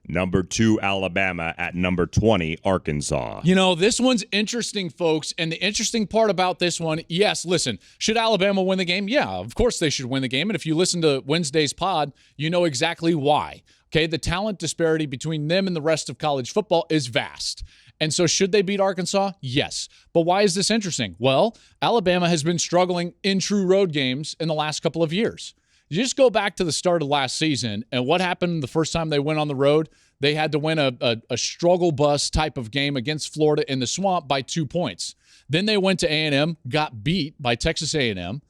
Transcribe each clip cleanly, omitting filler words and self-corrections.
Number 2, Alabama at number 20, Arkansas. You know, this one's interesting, folks. And the interesting part about this one, yes, listen, should Alabama win the game? Yeah, of course they should win the game. And if you listen to Wednesday's pod, you know exactly why. Okay, the talent disparity between them and the rest of college football is vast. And so should they beat Arkansas? Yes. But why is this interesting? Well, Alabama has been struggling in true road games in the last couple of years. You just go back to the start of last season, and what happened the first time they went on the road? They had to win a struggle bus type of game against Florida in the Swamp by 2 points. Then they went to A&M, got beat by Texas A&M.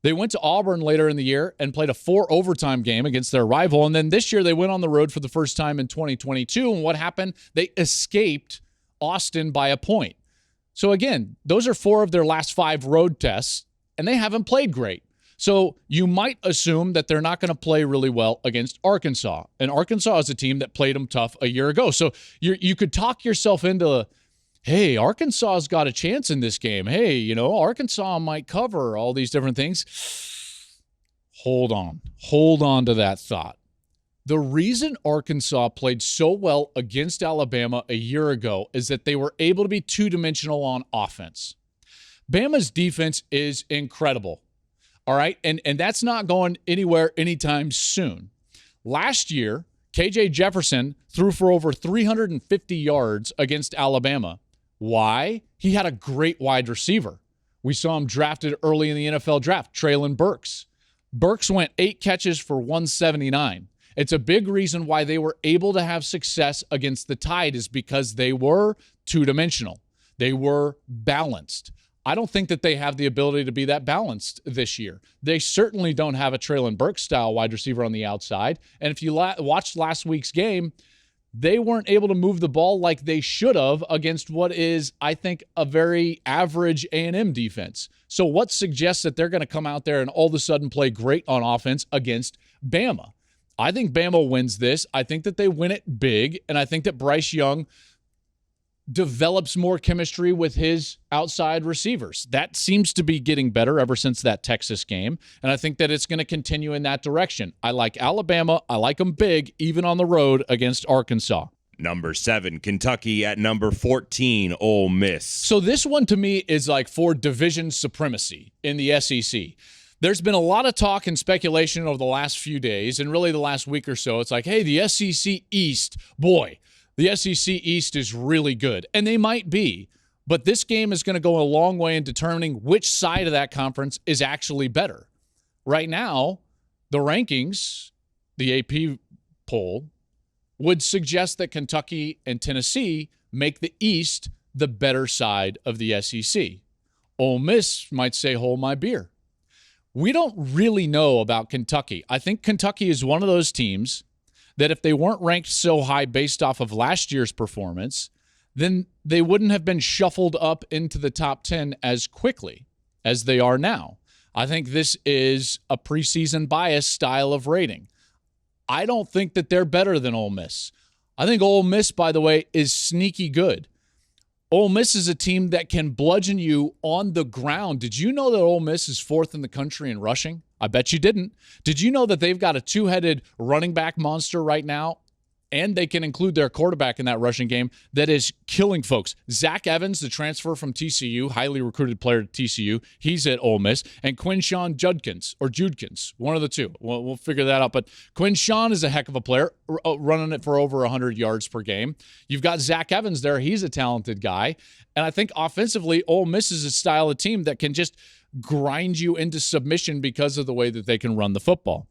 They went to Auburn later in the year and played a 4-overtime game against their rival. And then this year they went on the road for the first time in 2022. And what happened? They escaped Austin by a point. So again, those are 4 of their last 5 road tests, and they haven't played great. So you might assume that they're not going to play really well against Arkansas. And Arkansas is a team that played them tough a year ago. So you could talk yourself into, hey, Arkansas's got a chance in this game. Hey, you know, Arkansas might cover all these different things. Hold on. Hold on to that thought. The reason Arkansas played so well against Alabama a year ago is that they were able to be two-dimensional on offense. Bama's defense is incredible. All right, and that's not going anywhere anytime soon. Last year, KJ Jefferson threw for over 350 yards against Alabama. Why? He had a great wide receiver. We saw him drafted early in the NFL draft, Treylon Burks. Burks went 8 catches for 179. It's a big reason why they were able to have success against the Tide is because they were two-dimensional. They were balanced. I don't think that they have the ability to be that balanced this year. They certainly don't have a Treylon Burks-style wide receiver on the outside. And if you watched last week's game, they weren't able to move the ball like they should have against what is, I think, a very average A&M defense. So what suggests that they're going to come out there and all of a sudden play great on offense against Bama? I think Bama wins this. I think that they win it big, and I think that Bryce Young develops more chemistry with his outside receivers. That seems to be getting better ever since that Texas game, and I think that it's going to continue in that direction. I like Alabama. I like them big, even on the road against Arkansas. Number 7, Kentucky at number 14, Ole Miss. So this one to me is like for division supremacy in the SEC. There's been a lot of talk and speculation over the last few days, and really the last week or so. It's like, hey, the SEC East, boy, the SEC East is really good, and they might be, but this game is going to go a long way in determining which side of that conference is actually better. Right now, the rankings, the AP poll, would suggest that Kentucky and Tennessee make the East the better side of the SEC. Ole Miss might say, hold my beer. We don't really know about Kentucky. I think Kentucky is one of those teams that if they weren't ranked so high based off of last year's performance, then they wouldn't have been shuffled up into the top 10 as quickly as they are now. I think this is a preseason bias style of rating. I don't think that they're better than Ole Miss. I think Ole Miss, by the way, is sneaky good. Ole Miss is a team that can bludgeon you on the ground. Did you know that Ole Miss is 4th in the country in rushing? I bet you didn't. Did you know that they've got a 2-headed running back monster right now? And they can include their quarterback in that rushing game that is killing folks. Zach Evans, the transfer from TCU, highly recruited player at TCU, he's at Ole Miss. And Quinshawn Judkins, one of the two. We'll figure that out. But Quinshawn is a heck of a player, running it for over 100 yards per game. You've got Zach Evans there. He's a talented guy. And I think offensively, Ole Miss is a style of team that can just grind you into submission because of the way that they can run the football.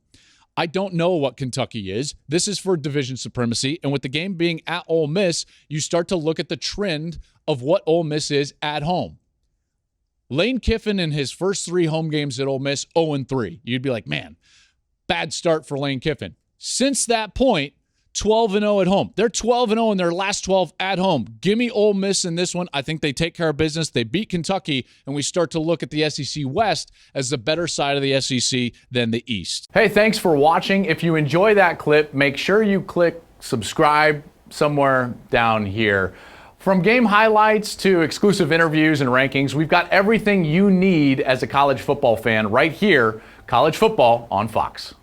I don't know what Kentucky is. This is for division supremacy. And with the game being at Ole Miss, you start to look at the trend of what Ole Miss is at home. Lane Kiffin in his first 3 home games at Ole Miss, 0-3. You'd be like, man, bad start for Lane Kiffin. Since that point, 12-0 at home. They're 12-0 in their last 12 at home. Give me Ole Miss in this one. I think they take care of business. They beat Kentucky, and we start to look at the SEC West as the better side of the SEC than the East. Hey, thanks for watching. If you enjoy that clip, make sure you click subscribe somewhere down here. From game highlights to exclusive interviews and rankings, we've got everything you need as a college football fan right here, College Football on Fox.